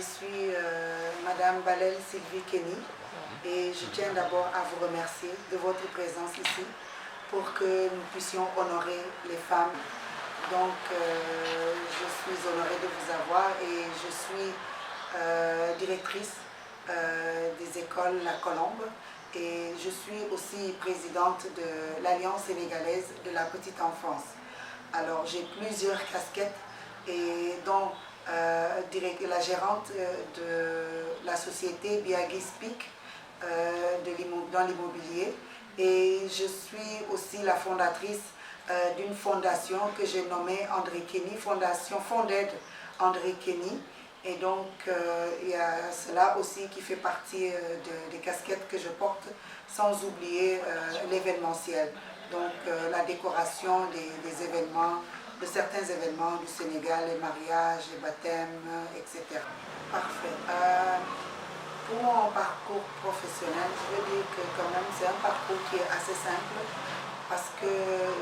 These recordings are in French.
suis Madame Balel Sylvie Kenny et je tiens d'abord à vous remercier de votre présence ici pour que nous puissions honorer les femmes. Donc je suis honorée de vous avoir et je suis directrice des écoles La Colombe et je suis aussi présidente de l'Alliance sénégalaise de la petite enfance. Alors j'ai plusieurs casquettes et dont la gérante de la société Biagui Speak dans l'immobilier et je suis aussi la fondatrice d'une fondation que j'ai nommée André Kenny, Fondation Fonded André Kenny. Et donc il y a cela aussi qui fait partie des casquettes que je porte, sans oublier l'événementiel, donc la décoration des événements, de certains événements du Sénégal, les mariages, les baptêmes, etc. Parfait. Pour mon parcours professionnel, je veux dire que quand même c'est un parcours qui est assez simple parce que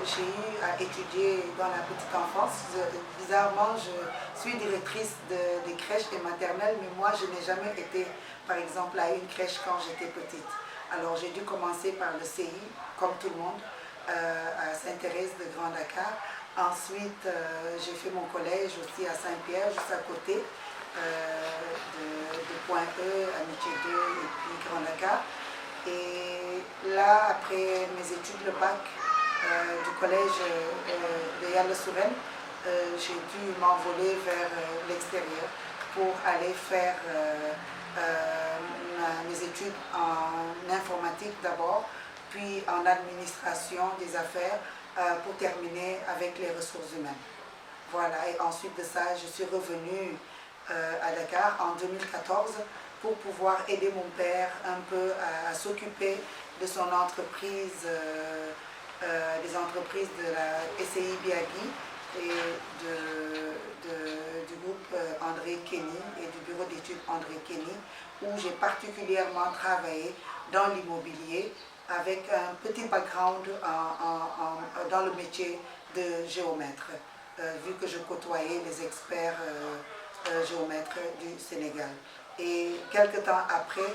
j'ai eu à étudier dans la petite enfance. Bizarrement, je suis directrice des crèches et maternelles, mais moi je n'ai jamais été par exemple à une crèche quand j'étais petite. Alors j'ai dû commencer par le CI, comme tout le monde, à Sainte-Thérèse de Grand Dakar. Ensuite, j'ai fait mon collège aussi à Saint-Pierre, juste à côté de Point E, Amitié 2 et puis Grand Dakar. Et là, après mes études, le bac du collège de Yale Sourène, j'ai dû m'envoler vers l'extérieur pour aller faire mes études en informatique d'abord, puis en administration des affaires, pour terminer avec les ressources humaines. Voilà, et ensuite de ça, je suis revenue à Dakar en 2014 pour pouvoir aider mon père un peu à s'occuper de son entreprise, des entreprises de la SCI Biagui et du groupe André Kenny et du bureau d'études André Kenny, où j'ai particulièrement travaillé dans l'immobilier, avec un petit background dans le métier de géomètre, vu que je côtoyais les experts géomètres du Sénégal. Et quelque temps après,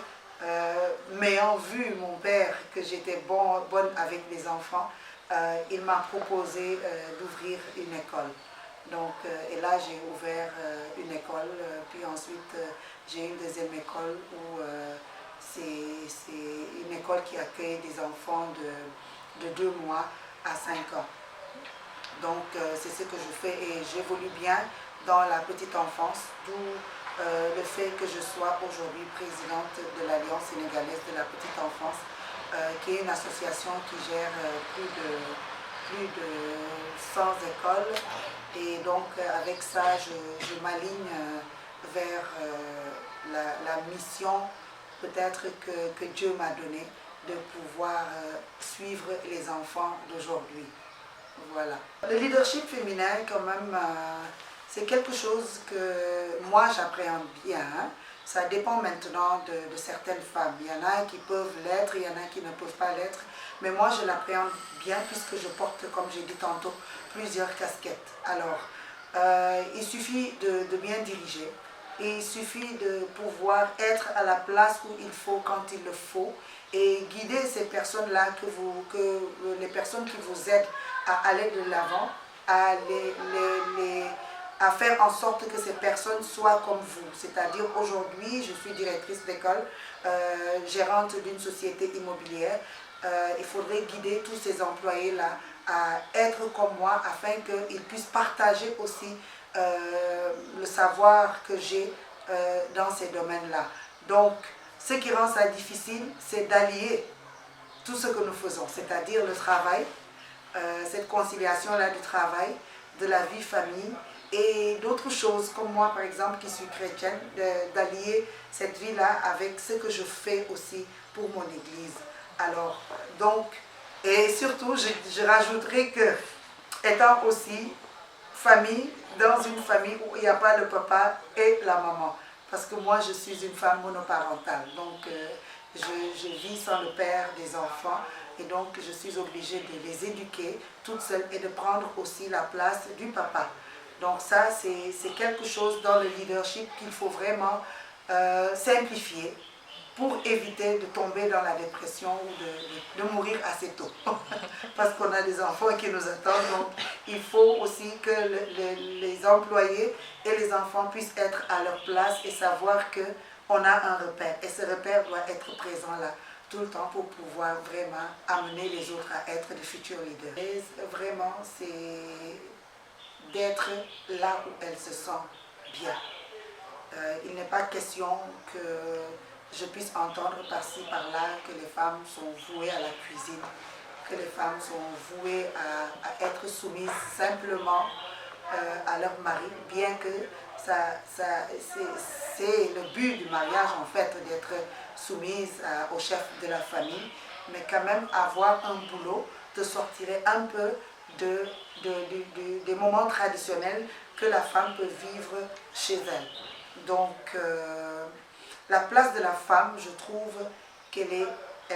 m'ayant vu mon père que j'étais bonne avec les enfants, il m'a proposé d'ouvrir une école. Donc, et là j'ai ouvert une école, puis ensuite j'ai une deuxième école où c'est une école qui accueille des enfants de 2 mois à 5 ans. Donc c'est ce que je fais et j'évolue bien dans la petite enfance, d'où le fait que je sois aujourd'hui présidente de l'Alliance sénégalaise de la petite enfance, qui est une association qui gère plus de 100 écoles. Et donc avec ça, je m'aligne vers la mission peut-être que Dieu m'a donné, de pouvoir suivre les enfants d'aujourd'hui. Voilà. Le leadership féminin, quand même, c'est quelque chose que moi j'appréhende bien. Hein. Ça dépend maintenant de certaines femmes. Il y en a qui peuvent l'être, il y en a qui ne peuvent pas l'être. Mais moi je l'appréhende bien puisque je porte, comme j'ai dit tantôt, plusieurs casquettes. Alors, il suffit de bien diriger. Et il suffit de pouvoir être à la place où il faut, quand il le faut, et guider ces personnes-là, les personnes qui vous aident à aller de l'avant, à faire en sorte que ces personnes soient comme vous. C'est-à-dire aujourd'hui, je suis directrice d'école, gérante d'une société immobilière. Il faudrait guider tous ces employés-là à être comme moi afin qu'ils puissent partager aussi le savoir que j'ai dans ces domaines-là. Donc, ce qui rend ça difficile, c'est d'allier tout ce que nous faisons, c'est-à-dire le travail, cette conciliation-là du travail, de la vie famille et d'autres choses, comme moi par exemple qui suis chrétienne, d'allier cette vie-là avec ce que je fais aussi pour mon église. Alors, donc, et surtout, je rajouterai que, étant aussi famille, dans une famille où il n'y a pas le papa et la maman. Parce que moi, je suis une femme monoparentale. Donc, je vis sans le père des enfants. Et donc, je suis obligée de les éduquer toute seule et de prendre aussi la place du papa. Donc ça, c'est quelque chose dans le leadership qu'il faut vraiment simplifier pour éviter de tomber dans la dépression ou de mourir assez tôt. Parce qu'on a des enfants qui nous attendent. Donc il faut aussi que les employés et les enfants puissent être à leur place et savoir qu'on a un repère. Et ce repère doit être présent là tout le temps pour pouvoir vraiment amener les autres à être de futurs leaders. Et vraiment, c'est d'être là où elles se sentent bien. Il n'est pas question que je puisse entendre par-ci, par-là que les femmes sont vouées à la cuisine, que les femmes sont vouées à être soumises simplement à leur mari, bien que c'est le but du mariage en fait, d'être soumise au chef de la famille, mais quand même avoir un boulot te sortirait un peu des moments traditionnels que la femme peut vivre chez elle. Donc, la place de la femme, je trouve qu'elle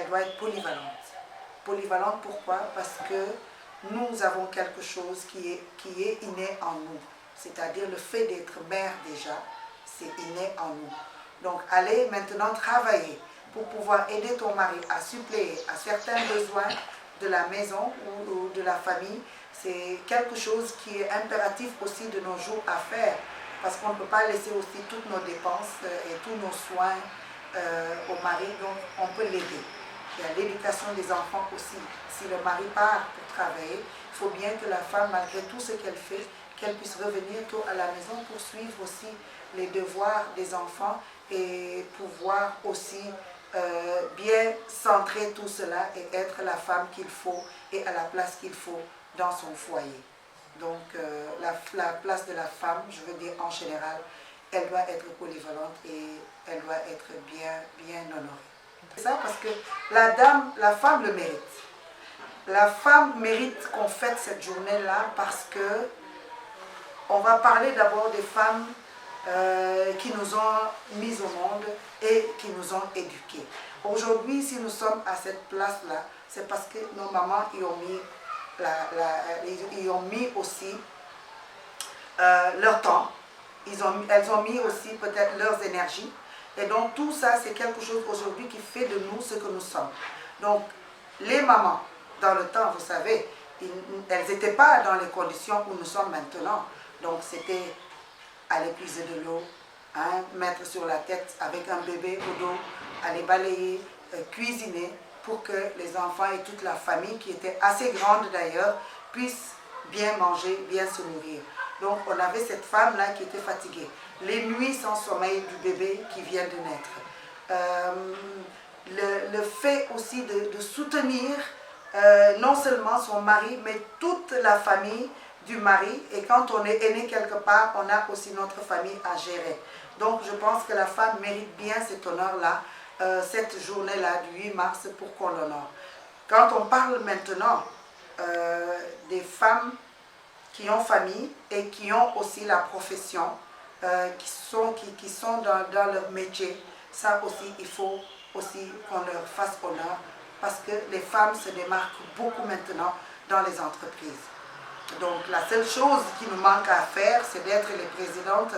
doit être polyvalente. Polyvalente, pourquoi? Parce que nous avons quelque chose qui est inné en nous. C'est-à-dire le fait d'être mère déjà, c'est inné en nous. Donc, aller maintenant travailler pour pouvoir aider ton mari à suppléer à certains besoins de la maison ou de la famille, c'est quelque chose qui est impératif aussi de nos jours à faire. Parce qu'on ne peut pas laisser aussi toutes nos dépenses et tous nos soins au mari, donc on peut l'aider. Il y a l'éducation des enfants aussi. Si le mari part pour travailler, il faut bien que la femme, malgré tout ce qu'elle fait, qu'elle puisse revenir tôt à la maison pour suivre aussi les devoirs des enfants et pouvoir aussi bien centrer tout cela et être la femme qu'il faut et à la place qu'il faut dans son foyer. Donc la place de la femme, je veux dire en général, elle doit être polyvalente et elle doit être bien honorée. C'est ça parce que la femme le mérite. La femme mérite qu'on fête cette journée-là parce que on va parler d'abord des femmes qui nous ont mises au monde et qui nous ont éduqués. Aujourd'hui, si nous sommes à cette place-là, c'est parce que nos mamans y ont mis ils ont mis aussi leur temps, elles ont mis aussi peut-être leurs énergies. Et donc tout ça, c'est quelque chose aujourd'hui qui fait de nous ce que nous sommes. Donc les mamans, dans le temps, vous savez, elles n'étaient pas dans les conditions où nous sommes maintenant. Donc c'était aller puiser de l'eau, hein, mettre sur la tête avec un bébé au dos, aller balayer, cuisiner, pour que les enfants et toute la famille, qui était assez grande d'ailleurs, puissent bien manger, bien se nourrir. Donc on avait cette femme-là qui était fatiguée. Les nuits sans sommeil du bébé qui vient de naître. Le fait aussi de soutenir non seulement son mari, mais toute la famille du mari. Et quand on est aîné quelque part, on a aussi notre famille à gérer. Donc je pense que la femme mérite bien cet honneur-là, cette journée-là du 8 mars pour qu'on l'honore. Quand on parle maintenant des femmes qui ont famille et qui ont aussi la profession, qui sont dans leur métier, ça aussi, il faut aussi qu'on leur fasse honneur parce que les femmes se démarquent beaucoup maintenant dans les entreprises. Donc la seule chose qui nous manque à faire, c'est d'être les présidentes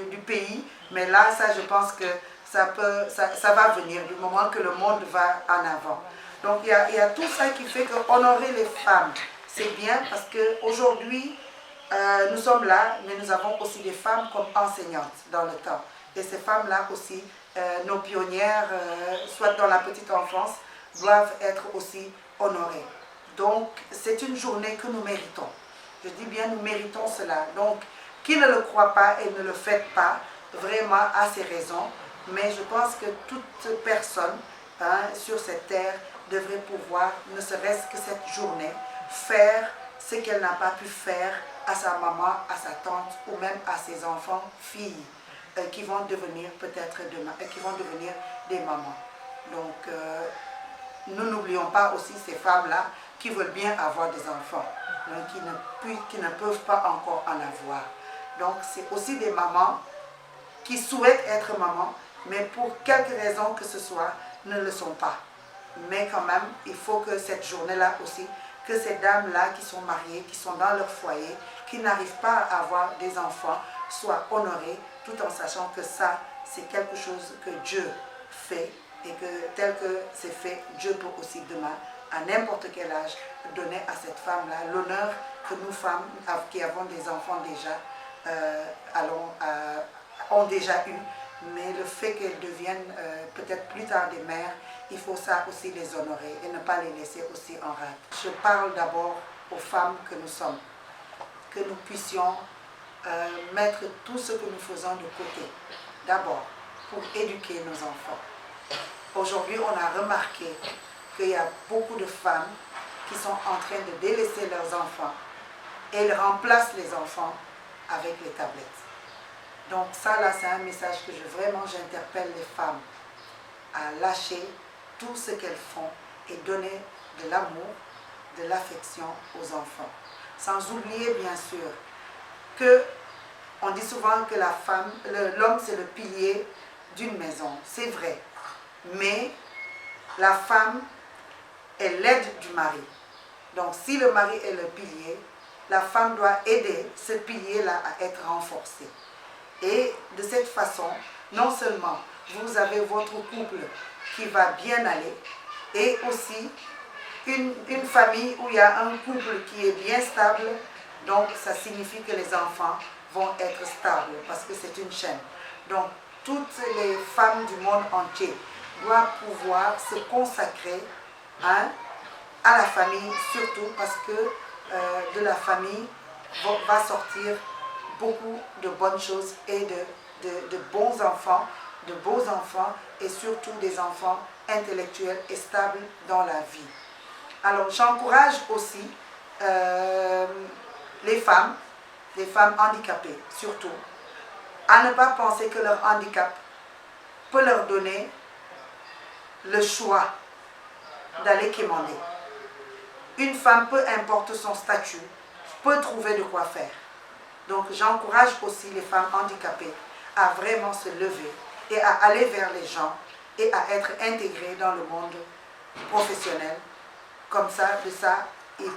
du pays. Mais là, ça, je pense que ça va venir du moment que le monde va en avant. Donc il y a tout ça qui fait qu'honorer les femmes, c'est bien parce qu'aujourd'hui, nous sommes là, mais nous avons aussi des femmes comme enseignantes dans le temps. Et ces femmes-là aussi, nos pionnières, soit dans la petite enfance, doivent être aussi honorées. Donc, c'est une journée que nous méritons. Je dis bien, nous méritons cela. Donc, qui ne le croit pas et ne le fête pas, vraiment a ses raisons. Mais je pense que toute personne sur cette terre devrait pouvoir, ne serait-ce que cette journée, faire ce qu'elle n'a pas pu faire à sa maman, à sa tante ou même à ses enfants, filles, qui vont devenir peut-être demain, qui vont devenir des mamans. Donc, nous n'oublions pas aussi ces femmes-là qui veulent bien avoir des enfants, donc qui ne peuvent pas encore en avoir. Donc c'est aussi des mamans qui souhaitent être mamans, mais pour quelque raison que ce soit, ne le sont pas. Mais quand même, il faut que cette journée-là aussi, que ces dames-là qui sont mariées, qui sont dans leur foyer, qui n'arrivent pas à avoir des enfants soient honorés, tout en sachant que ça, c'est quelque chose que Dieu fait et que tel que c'est fait, Dieu peut aussi demain, à n'importe quel âge, donner à cette femme-là l'honneur que nous femmes qui avons des enfants déjà ont déjà eu. Mais le fait qu'elles deviennent peut-être plus tard des mères, il faut ça aussi les honorer et ne pas les laisser aussi en rade. Je parle d'abord aux femmes que nous sommes, que nous puissions mettre tout ce que nous faisons de côté, d'abord pour éduquer nos enfants. Aujourd'hui, on a remarqué qu'il y a beaucoup de femmes qui sont en train de délaisser leurs enfants et ils remplacent les enfants avec les tablettes. Donc ça, là, c'est un message que j'interpelle les femmes à lâcher tout ce qu'elles font et donner de l'amour, de l'affection aux enfants. Sans oublier, bien sûr, que on dit souvent que la femme, l'homme, c'est le pilier d'une maison. C'est vrai. Mais la femme est l'aide du mari. Donc si le mari est le pilier, la femme doit aider ce pilier-là à être renforcé. Et de cette façon, non seulement vous avez votre couple qui va bien aller, et aussi une famille où il y a un couple qui est bien stable, donc ça signifie que les enfants vont être stables parce que c'est une chaîne. Donc toutes les femmes du monde entier doivent pouvoir se consacrer à la famille, surtout parce que de la famille va sortir beaucoup de bonnes choses et de bons enfants, de beaux enfants et surtout des enfants intellectuels et stables dans la vie. Alors j'encourage aussi les femmes handicapées surtout, à ne pas penser que leur handicap peut leur donner le choix d'aller quémander. Une femme, peu importe son statut, peut trouver de quoi faire. Donc j'encourage aussi les femmes handicapées à vraiment se lever et à aller vers les gens et à être intégrées dans le monde professionnel. Comme ça, de ça, elles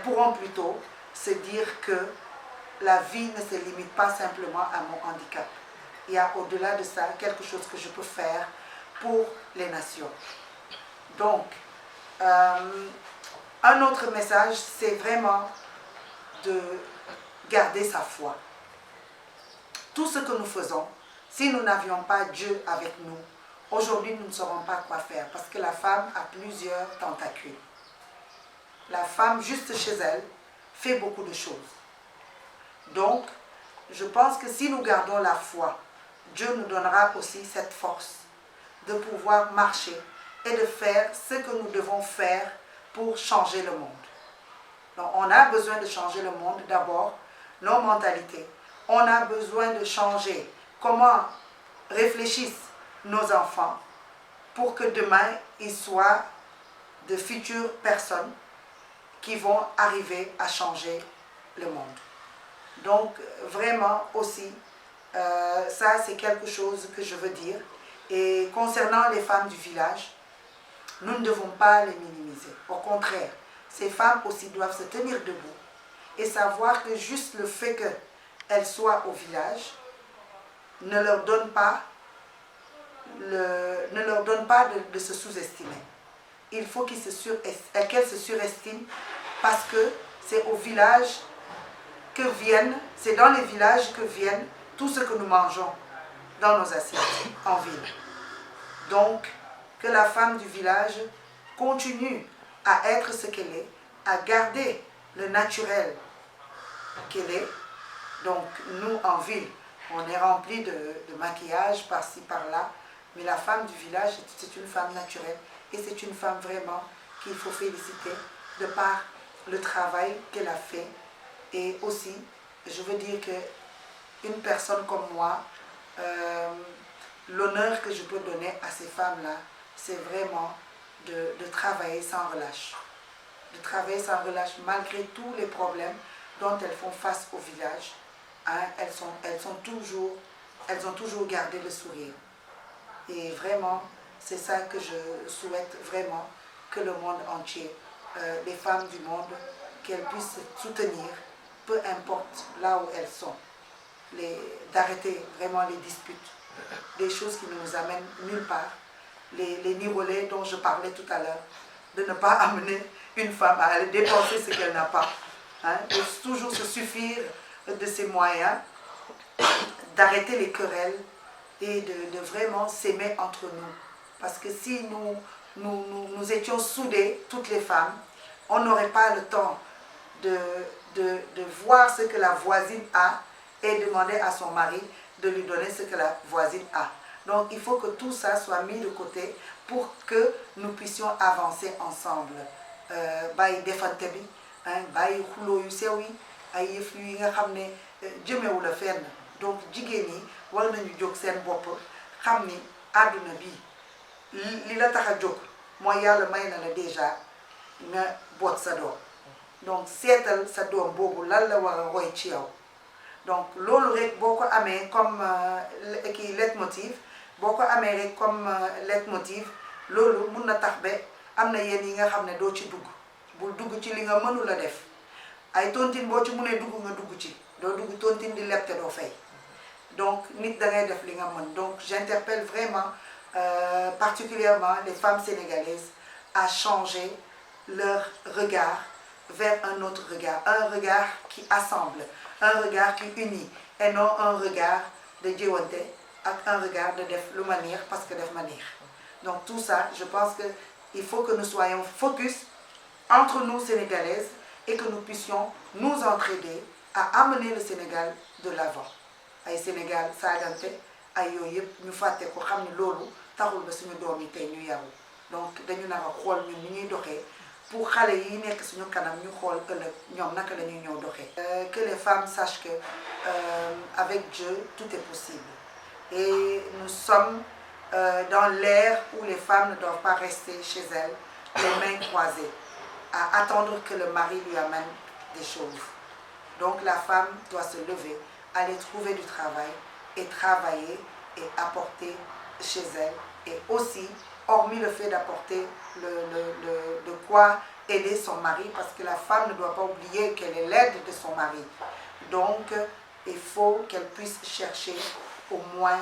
pourront plutôt se dire que la vie ne se limite pas simplement à mon handicap. Il y a au-delà de ça quelque chose que je peux faire pour les nations. Donc, un autre message, c'est vraiment de garder sa foi. Tout ce que nous faisons, si nous n'avions pas Dieu avec nous, aujourd'hui nous ne saurons pas quoi faire parce que la femme a plusieurs tentacules. La femme, juste chez elle, fait beaucoup de choses. Donc, je pense que si nous gardons la foi, Dieu nous donnera aussi cette force de pouvoir marcher et de faire ce que nous devons faire pour changer le monde. Donc, on a besoin de changer le monde, d'abord, nos mentalités. On a besoin de changer comment réfléchissent nos enfants pour que demain, ils soient de futures personnes qui vont arriver à changer le monde. Donc, vraiment aussi, ça c'est quelque chose que je veux dire. Et concernant les femmes du village, nous ne devons pas les minimiser. Au contraire, ces femmes aussi doivent se tenir debout et savoir que juste le fait qu'elles soient au village ne leur donne pas, de se sous-estimer. Il faut qu'elles se surestiment parce que c'est au village que viennent, c'est dans les villages que viennent tout ce que nous mangeons dans nos assiettes en ville. Donc, que la femme du village continue à être ce qu'elle est, à garder le naturel qu'elle est. Donc, nous, en ville, on est rempli de maquillage par-ci, par-là, mais la femme du village, c'est une femme naturelle et c'est une femme vraiment qu'il faut féliciter de par le travail qu'elle a fait. Et aussi, je veux dire qu'une personne comme moi, l'honneur que je peux donner à ces femmes-là, c'est vraiment de travailler sans relâche. De travailler sans relâche malgré tous les problèmes dont elles font face au village. Hein, elles ont toujours gardé le sourire. Et vraiment, c'est ça que je souhaite vraiment que le monde entier, les femmes du monde qu'elles puissent soutenir, peu importe là où elles sont, d'arrêter vraiment les disputes, des choses qui ne nous amènent nulle part, les nirolais dont je parlais tout à l'heure, de ne pas amener une femme à aller dépenser ce qu'elle n'a pas, hein, de toujours se suffire de ses moyens, d'arrêter les querelles et de vraiment s'aimer entre nous. Parce que si nous étions soudées, toutes les femmes, on n'aurait pas le temps de voir ce que la voisine a et demander à son mari de lui donner ce que la voisine a. Donc il faut que tout ça soit mis de côté pour que nous puissions avancer ensemble. Bayi defante bi, bayi xulo yu sew yi, ay yëf yi nga xam ne jëmewu la fenn. Donc jigéen ñi war nañu jóg seen bopp xam ni àdduna bi li la tax a jóg mooy yàlla may na la déjà nga boot sa doom. Donc seetal sa doom boobu lan la war a roy ci yow. Donc loolu rek boo ko amee comme kii leitmotiv, boo ko amee rek comme leitmotiv, loolu mun na tax ba am na yenn yi nga xam ne doo ci dugg. Bul dugg ci li nga mënul a def. Ay tontine boo ci mënee dugg nga dugg ci. Doo dugg tontine di leb te doo fay. Donc nit da ngay def li nga mën. Donc j'interpelle vraiment particulièrement les femmes sénégalaises à changer leur regard vers un autre regard. Un regard qui assemble, un regard qui unit et non un regard de djewante ak un regard de def lu ma neex parce que def ma neex. Donc tout ça, je pense qu'il faut que nous soyons focus entre nous Sénégalaises et que nous puissions nous entraider à amener le Sénégal de l'avant. Ay Sénégal saagante ay yooyu yëpp ñu fàtte ko xam ne loolu taxul ba suñu doom yi tey ñu yaru. Donc dañu nar a xool ñun ni ñuy doxee pour xale yi nekk suñu kanam ñu xool ëllëg ñoom naka la ñuy ñëw doxee. Que les femmes sachent que avec Dieu tout est possible. Et nous sommes dans l'ère où les femmes ne doivent pas rester chez elles les mains croisées à attendre que le mari lui amène des choses. Donc la femme doit se lever, aller trouver du travail et travailler et apporter chez elle. Et aussi, hormis le fait d'apporter de quoi aider son mari, parce que la femme ne doit pas oublier qu'elle est l'aide de son mari. Donc, il faut qu'elle puisse chercher au moins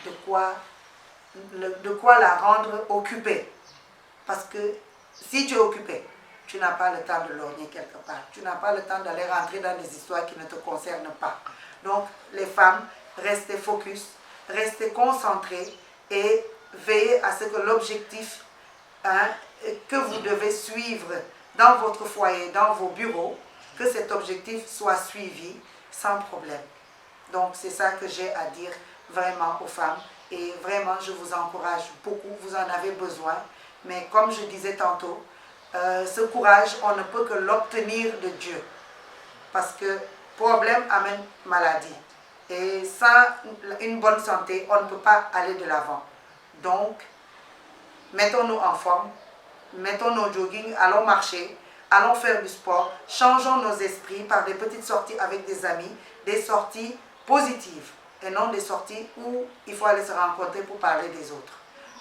de quoi la rendre occupée. Parce que si tu es occupée, tu n'as pas le temps de lorgner quelque part. Tu n'as pas le temps d'aller rentrer dans des histoires qui ne te concernent pas. Donc, les femmes, restez focus, restez concentrées et veillez à ce que l'objectif que vous devez suivre dans votre foyer, dans vos bureaux, que cet objectif soit suivi sans problème. Donc, c'est ça que j'ai à dire vraiment aux femmes. Et vraiment, je vous encourage beaucoup, vous en avez besoin. Mais comme je disais tantôt, ce courage, on ne peut que l'obtenir de Dieu. Parce que problème amène maladie. Et sans une bonne santé, on ne peut pas aller de l'avant. Donc, mettons-nous en forme, mettons nos jogging, allons marcher, allons faire du sport, changeons nos esprits par des petites sorties avec des amis, des sorties positives et non des sorties où il faut aller se rencontrer pour parler des autres.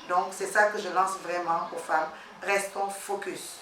Donc, c'est ça que je lance vraiment aux femmes. Restons focus.